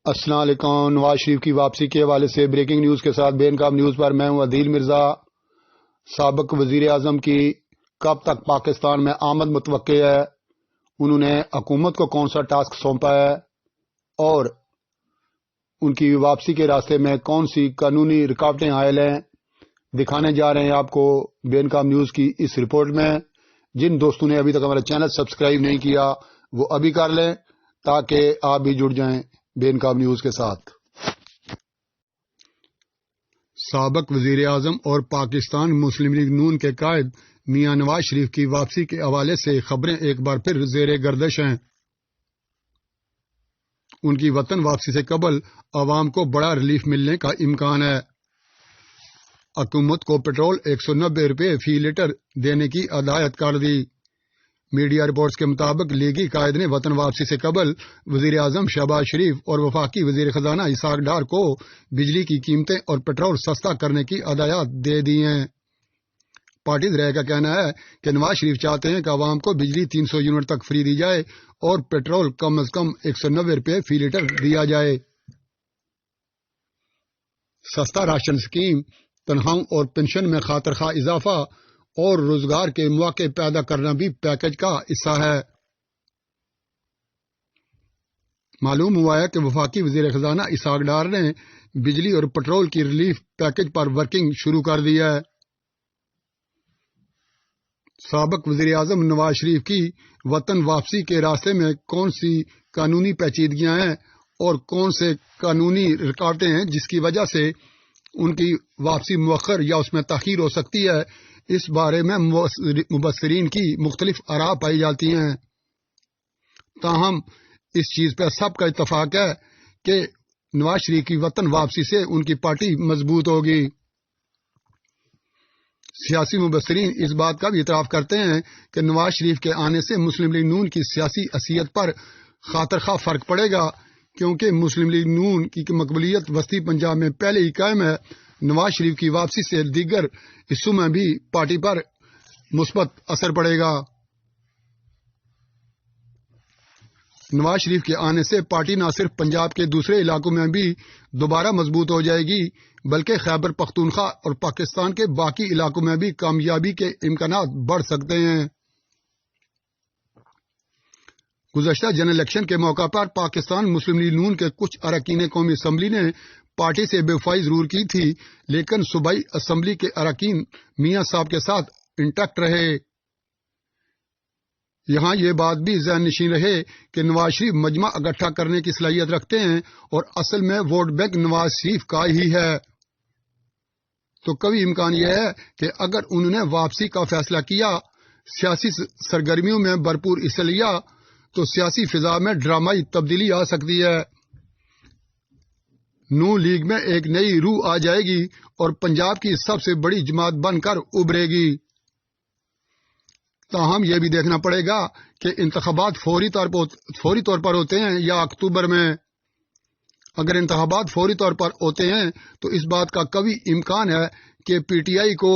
السلام علیکم۔ نواز شریف کی واپسی کے حوالے سے بریکنگ نیوز کے ساتھ بے نقاب نیوز پر میں ہوں عدیل مرزا۔ سابق وزیر اعظم کی کب تک پاکستان میں آمد متوقع ہے، انہوں نے حکومت کو کون سا ٹاسک سونپا ہے اور ان کی واپسی کے راستے میں کون سی قانونی رکاوٹیں حائل ہیں، دکھانے جا رہے ہیں آپ کو بے نقاب نیوز کی اس رپورٹ میں۔ جن دوستوں نے ابھی تک ہمارا چینل سبسکرائب نہیں کیا وہ ابھی کر لیں تاکہ آپ بھی جڑ جائیں بے نقاب نیوز کے ساتھ۔ سابق وزیر اعظم اور پاکستان مسلم لیگ نون کے قائد میاں نواز شریف کی واپسی کے حوالے سے خبریں ایک بار پھر زیر گردش ہیں۔ ان کی وطن واپسی سے قبل عوام کو بڑا ریلیف ملنے کا امکان ہے۔ حکومت کو پٹرول 190 روپے فی لیٹر دینے کی ہدایت کر دی۔ میڈیا رپورٹس کے مطابق لیگی قائد نے وطن واپسی سے قبل وزیر اعظم شہباز شریف اور وفاقی وزیر خزانہ اسحاق ڈار کو بجلی کی قیمتیں اور پٹرول سستا کرنے کی ہدایات دے دی ہیں۔ پارٹیز رائے کا کہنا ہے کہ نواز شریف چاہتے ہیں کہ عوام کو بجلی 300 یونٹ تک فری دی جائے اور پٹرول کم از کم 190 روپے فی لیٹر دیا جائے۔ سستا راشن اسکیم، تنخواہوں اور پنشن میں خاطر خواہ اضافہ اور روزگار کے مواقع پیدا کرنا بھی پیکج کا حصہ ہے۔ معلوم ہوا ہے کہ وفاقی وزیر خزانہ اسحاق ڈار نے بجلی اور پٹرول کی ریلیف پیکج پر ورکنگ شروع کر دی ہے۔ سابق وزیر اعظم نواز شریف کی وطن واپسی کے راستے میں کون سی قانونی پیچیدگیاں ہیں اور کون سے قانونی رکاوٹیں ہیں جس کی وجہ سے ان کی واپسی مؤخر یا اس میں تاخیر ہو سکتی ہے، اس بارے میں مبصرین کی مختلف آراء پائی جاتی ہیں۔ تاہم اس چیز پہ سب کا اتفاق ہے کہ نواز شریف کی وطن واپسی سے ان کی پارٹی مضبوط ہوگی۔ سیاسی مبصرین اس بات کا بھی اعتراف کرتے ہیں کہ نواز شریف کے آنے سے مسلم لیگ نون کی سیاسی حیثیت پر خاطر خواہ فرق پڑے گا، کیونکہ مسلم لیگ نون کی مقبولیت وسطی پنجاب میں پہلے ہی قائم ہے۔ نواز شریف کی واپسی سے دیگر حصوں میں بھی پارٹی پر مثبت اثر پڑے گا۔ نواز شریف کے آنے سے پارٹی نہ صرف پنجاب کے دوسرے علاقوں میں بھی دوبارہ مضبوط ہو جائے گی بلکہ خیبر پختونخوا اور پاکستان کے باقی علاقوں میں بھی کامیابی کے امکانات بڑھ سکتے ہیں۔ گزشتہ جنرل الیکشن کے موقع پر پاکستان مسلم لیگ نون کے کچھ اراکین قومی اسمبلی نے پارٹی سے بے وفائی ضرور کی تھی، لیکن صوبائی اسمبلی کے اراکین میاں صاحب کے ساتھ انٹیکٹ رہے۔ یہاں یہ بات بھی ذہن نشین رہے کہ نواز شریف مجمع اکٹھا کرنے کی صلاحیت رکھتے ہیں اور اصل میں ووٹ بینک نواز شریف کا ہی ہے۔ تو کبھی امکان یہ ہے کہ اگر انہوں نے واپسی کا فیصلہ کیا، سیاسی سرگرمیوں میں بھرپور حصہ لیا، تو سیاسی فضا میں ڈرامائی تبدیلی آ سکتی ہے۔ نون لیگ میں ایک نئی روح آ جائے گی اور پنجاب کی سب سے بڑی جماعت بن کر ابھرے گی۔ تاہم یہ بھی دیکھنا پڑے گا کہ انتخابات فوری طور پر ہوتے ہیں یا اکتوبر میں۔ اگر انتخابات فوری طور پر ہوتے ہیں تو اس بات کا کبھی امکان ہے کہ پی ٹی آئی کو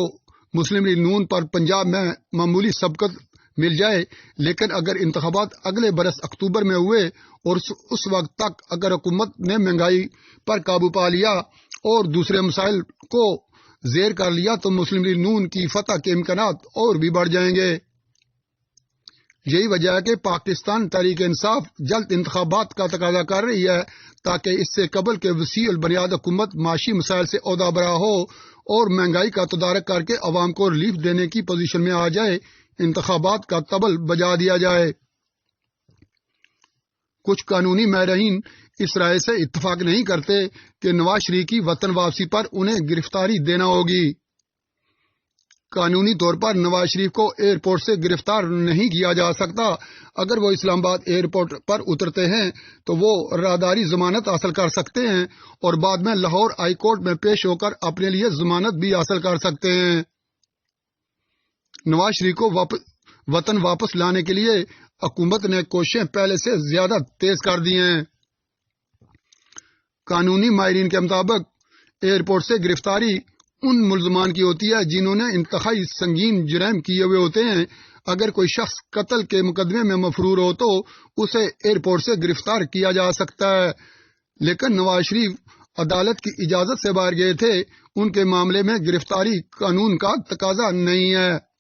مسلم لیگ نون پر پنجاب میں معمولی سبقت مل جائے، لیکن اگر انتخابات اگلے برس اکتوبر میں ہوئے اور اس وقت تک اگر حکومت نے مہنگائی پر قابو پا لیا اور دوسرے مسائل کو زیر کر لیا تو مسلم لیگ نون کی فتح کے امکانات اور بھی بڑھ جائیں گے۔ یہی وجہ ہے کہ پاکستان تحریک انصاف جلد انتخابات کا تقاضا کر رہی ہے تاکہ اس سے قبل کے وسیع البنیاد حکومت معاشی مسائل سے عہدہ برا ہو اور مہنگائی کا تدارک کر کے عوام کو ریلیف دینے کی پوزیشن میں آ جائے، انتخابات کا طبل بجا دیا جائے۔ کچھ قانونی ماہرین اس رائے سے اتفاق نہیں کرتے کہ نواز شریف کی وطن واپسی پر انہیں گرفتاری دینا ہوگی۔ قانونی طور پر نواز شریف کو ایئرپورٹ سے گرفتار نہیں کیا جا سکتا۔ اگر وہ اسلام آباد ایئرپورٹ پر اترتے ہیں تو وہ راہداری ضمانت حاصل کر سکتے ہیں اور بعد میں لاہور ہائی کورٹ میں پیش ہو کر اپنے لیے ضمانت بھی حاصل کر سکتے ہیں۔ نواز شریف کو وطن واپس لانے کے لیے حکومت نے کوششیں پہلے سے زیادہ تیز کر دی ہیں۔ قانونی ماہرین کے مطابق ایئرپورٹ سے گرفتاری ان ملزمان کی ہوتی ہے جنہوں نے انتہائی سنگین جرائم کیے ہوئے ہوتے ہیں۔ اگر کوئی شخص قتل کے مقدمے میں مفرور ہو تو اسے ایئرپورٹ سے گرفتار کیا جا سکتا ہے، لیکن نواز شریف عدالت کی اجازت سے باہر گئے تھے، ان کے معاملے میں گرفتاری قانون کا تقاضا نہیں ہے۔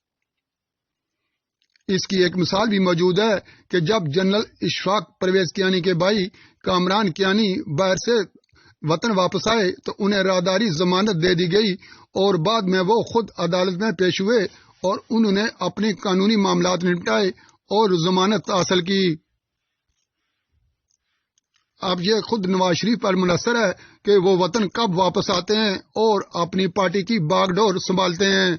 اس کی ایک مثال بھی موجود ہے کہ جب جنرل اشفاق پرویز کیانی کے بھائی کامران کیانی باہر سے وطن واپس آئے تو انہیں راہداری ضمانت دے دی گئی اور بعد میں وہ خود عدالت میں پیش ہوئے اور انہوں نے اپنے قانونی معاملات نپٹائے اور ضمانت حاصل کی۔ اب یہ خود نواز شریف پر منحصر ہے کہ وہ وطن کب واپس آتے ہیں اور اپنی پارٹی کی باغ ڈور سنبھالتے ہیں۔